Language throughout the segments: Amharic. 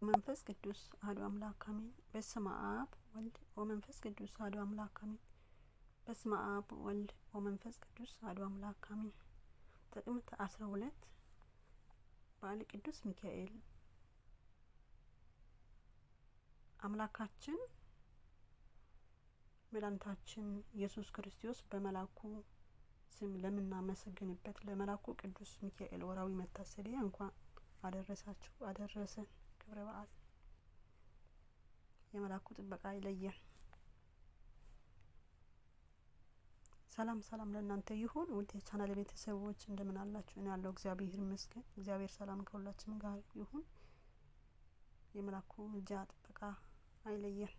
መንፈስ ቅዱስ አሐዱ አምላክ አሜን። በስመ አብ ወልድ ወመንፈስ ቅዱስ አሐዱ አምላክ አሜን። በስመ አብ ወልድ ወመንፈስ ቅዱስ አሐዱ አምላክ አሜን። ጥቅምት 12 በዓለ ቅዱስ ሚካኤል። አምላካችን መድኃኒታችን ኢየሱስ ክርስቶስ በመላኩ ስም ለምናመሰግንበት ለመላኩ ቅዱስ ሚካኤል ወራዊ መታሰቢያ እንኳን አደረሳችሁ አደረሰን። ክብረ በዓል የመላኩ ጥበቃ ይለየን። ሰላም ሰላም ለእናንተ ይሁን ውድ የቻናል ቤተሰቦች እንደምን አላችሁ? እኔ ያለው እግዚአብሔር ይመስገን። እግዚአብሔር ሰላም ከሁላችን ጋር ይሁን። የመላኩ ምልጃ ጥበቃ አይለየን።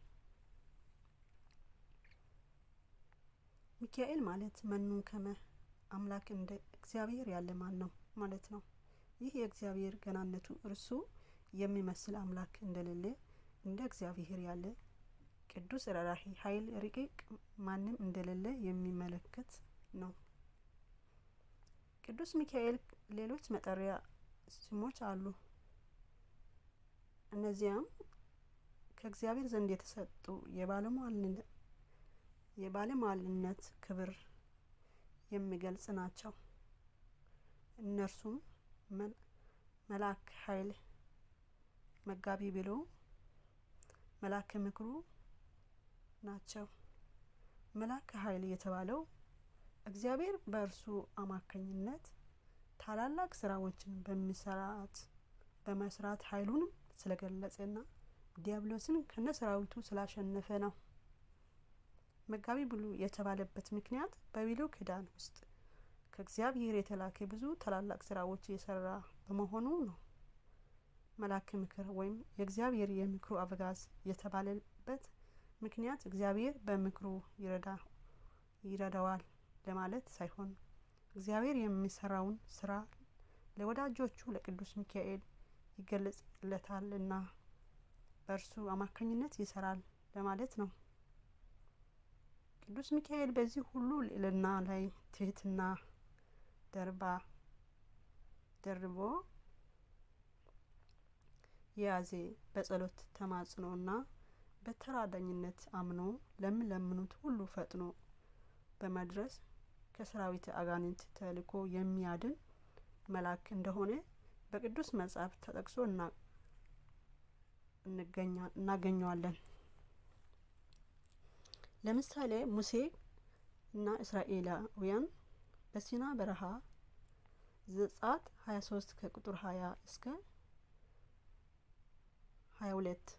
ሚካኤል ማለት መኑ ከመ አምላክ እንደ እግዚአብሔር ያለ ማን ነው ማለት ነው። ይህ የእግዚአብሔር ገናነቱ እርሱ የሚመስል አምላክ እንደሌለ እንደ እግዚአብሔር ያለ ቅዱስ ራራሂ ኃይል ረቂቅ ማንም እንደሌለ የሚመለከት ነው። ቅዱስ ሚካኤል ሌሎች መጠሪያ ስሞች አሉ። እነዚያም ከእግዚአብሔር ዘንድ የተሰጡ የባለሟልነት ክብር የሚገልጽ ናቸው። እነርሱም መልአከ ኃይል፣ መጋቢ ብሎ መልአከ ምክሩ ናቸው። መልአከ ኃይል የተባለው እግዚአብሔር በእርሱ አማካኝነት ታላላቅ ስራዎችን በመስራት ኃይሉን ስለገለጸና ዲያብሎስን ከነሰራዊቱ ስላሸነፈ ነው። መጋቢ ብሎ የተባለበት ምክንያት በብሉይ ኪዳን ውስጥ ከእግዚአብሔር የተላከ ብዙ ታላላቅ ስራዎች የሰራ በመሆኑ ነው። መልአከ ምክር ወይም የእግዚአብሔር የምክሩ አበጋዝ የተባለበት ምክንያት እግዚአብሔር በምክሩ ይረዳዋል ለማለት ሳይሆን እግዚአብሔር የሚሰራውን ስራ ለወዳጆቹ ለቅዱስ ሚካኤል ይገለጽለታልና በእርሱ አማካኝነት ይሰራል ለማለት ነው። ቅዱስ ሚካኤል በዚህ ሁሉ ልዕልና ላይ ትህትና ደርቦ የያዘ በጸሎት ተማጽኖና በተራዳኝነት አምኖ ለሚለምኑት ሁሉ ፈጥኖ በመድረስ ከሰራዊት አጋንንት ተልእኮ የሚያድን መልአክ እንደሆነ በቅዱስ መጽሐፍ ተጠቅሶ እናገኘዋለን። ለምሳሌ ሙሴ እና እስራኤላውያን በሲና በረሃ ዘጸአት 23 ከቁጥር 20 እስከ 22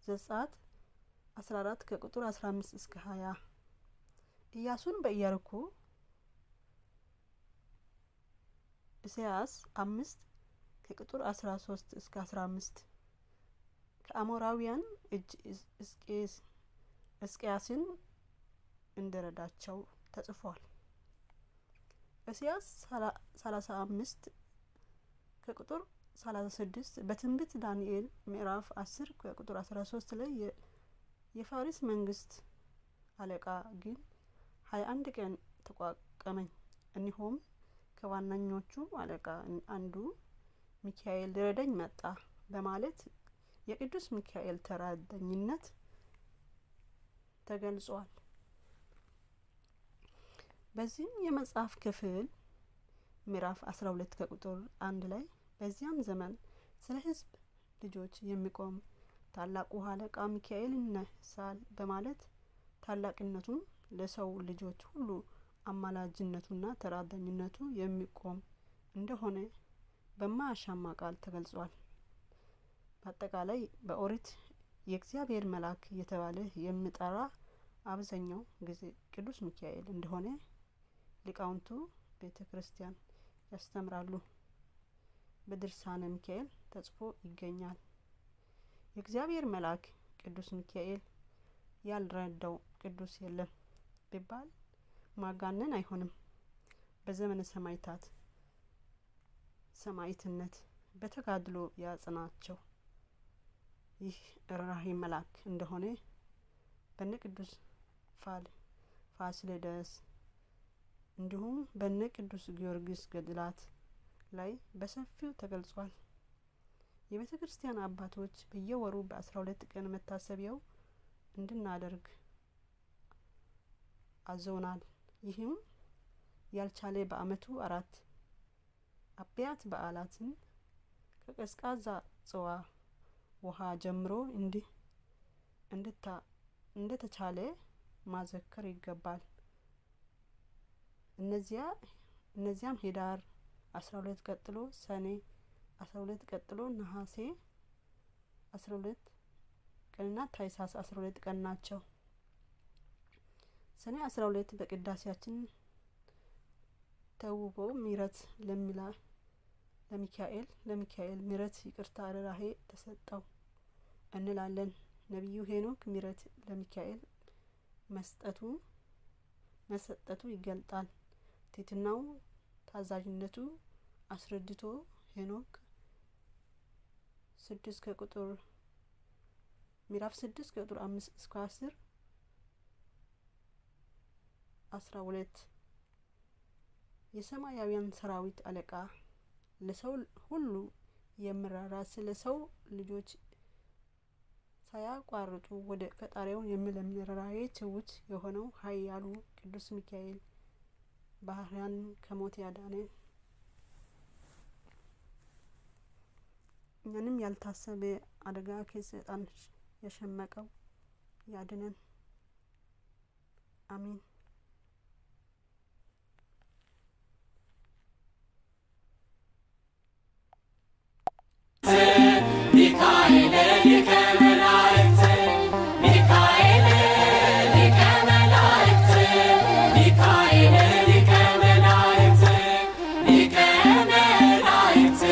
ዘጸአት 14 ከቁጥር 15 እስከ 20 ኢያሱን በኢያሪኮ ኢሳይያስ 5 ከቁጥር 13 እስከ 15 ከአሞራውያን እጅ ሕዝቅያስን እንደረዳቸው ተጽፏል። ኢሳይያስ 35 ከቁጥር 36 በትንቢተ ዳንኤል ምዕራፍ 10 ከቁጥር 13 ላይ የፋሪስ መንግስት አለቃ ግን 21 ቀን ተቋቋመኝ፣ እነሆም ከዋነኞቹ አለቃ አንዱ ሚካኤል ሊረዳኝ መጣ በማለት የቅዱስ ሚካኤል ተራዳኝነት ተገልጿል። በዚህም የመጽሐፍ ክፍል ምዕራፍ 12 ከቁጥር 1 ላይ በዚያም ዘመን ስለ ሕዝብ ልጆች የሚቆም ታላቁ አለቃ ሚካኤል ይነሳል በማለት ታላቅነቱን ለሰው ልጆች ሁሉ አማላጅነቱና ተራዳኝነቱ የሚቆም እንደሆነ በማያሻማ ቃል ተገልጿል። በአጠቃላይ በኦሪት የእግዚአብሔር መልአክ እየተባለ የሚጠራ አብዛኛው ጊዜ ቅዱስ ሚካኤል እንደሆነ ሊቃውንቱ ቤተ ክርስቲያን ያስተምራሉ። በድርሳነ ሚካኤል ተጽፎ ይገኛል። የእግዚአብሔር መልአክ ቅዱስ ሚካኤል ያልረዳው ቅዱስ የለም ቢባል ማጋነን አይሆንም። በዘመነ ሰማዕትነት በተጋድሎ ያጸናቸው ይህ ራራሂ መልአክ እንደሆነ በነ ቅዱስ ፋሲለደስ እንዲሁም በነ ቅዱስ ጊዮርጊስ ገድላት ላይ በሰፊው ተገልጿል። የቤተ ክርስቲያን አባቶች በየወሩ በ12 ቀን መታሰቢያው እንድናደርግ አዘውናል። ይህም ያልቻለ በአመቱ 4 አብያት በዓላትን ከቀዝቃዛ ጽዋ ውሃ ጀምሮ እንደተቻለ ማዘከር ይገባል። እነዚያም ኅዳር 12 ቀጥሎ ሰኔ 12 ቀጥሎ ነሐሴ 12 ቀንና ታኅሳስ 12 ቀን ናቸው። ሰኔ 12 በቅዳሴያችን ተውቦ ምሕረት ለሚካኤል ምሕረት ይቅርታ ርኅራኄ ተሰጠው እንላለን። ነቢዩ ሄኖክ ምሕረት ለሚካኤል መሰጠቱ ይገልጣል። ትሕትናው ታዛዥነቱ አስረድቶ ሄኖክ ምዕራፍ 6 ከቁጥር 5 እስከ 12 የሰማያውያን ሰራዊት አለቃ ለሰው ሁሉ የሚራራ ስለ ሰው ልጆች ሳያቋርጡ ወደ ፈጣሪው የሚለምን ርኅራኄ ትሑት የሆነው ኃያሉ ቅዱስ ሚካኤል ባህርያን ከሞት ያዳነ እኛንም ያልታሰበ አደጋ ከሰይጣን የሸመቀው ያድነን። አሜን። ሚካኤል ሊቀ መላእክት ሚካኤል ሊቀ መላእክት ሚካኤል ሊቀ መላእክት ሊቀ መላእክት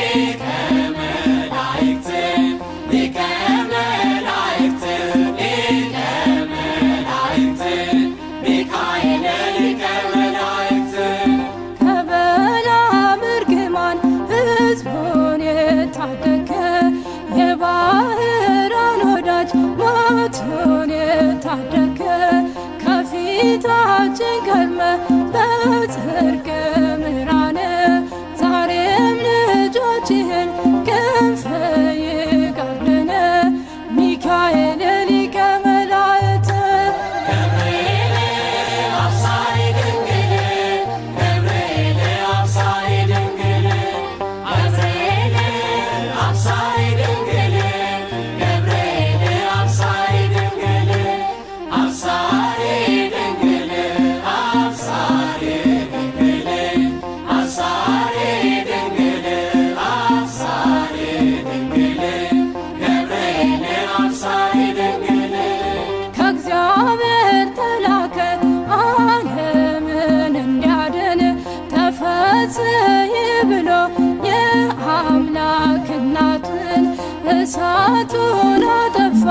ሊቀ መላእክት ሊቀ መላእክት ሊቀ መላእክት ሚካኤል ሊቀ መላእክት ከበለዓም እርግማን ሕዝቡን የታደገ የባህራን ወዳጅ ሞቱን የታደገ ከፊታችን ቀድመ በጽድቅ ምራን ዛሬም ልጆችህን ክንፍ ይጋርደን። ሚካኤል ሊቀ መላእክት ገብርኤል አብሳሪ ድንግል ገብርኤል አብሳሪ ድንግል ገብርኤል አብሳሪ ድንግል ገብርኤል አብሳሪ ድንግል አብሳሪ ድንግል አብሳሪ ድንግል አብሳሪ ድንግል አብሳሪ ድንግል ገብርኤል አብሳሪ ድንግል ከእግዚአብሔር ተላከ ዓለምን እንዲያድን ተፈሥሒ ብሎ የአምላክ እናትን እሳቱን አጠፋ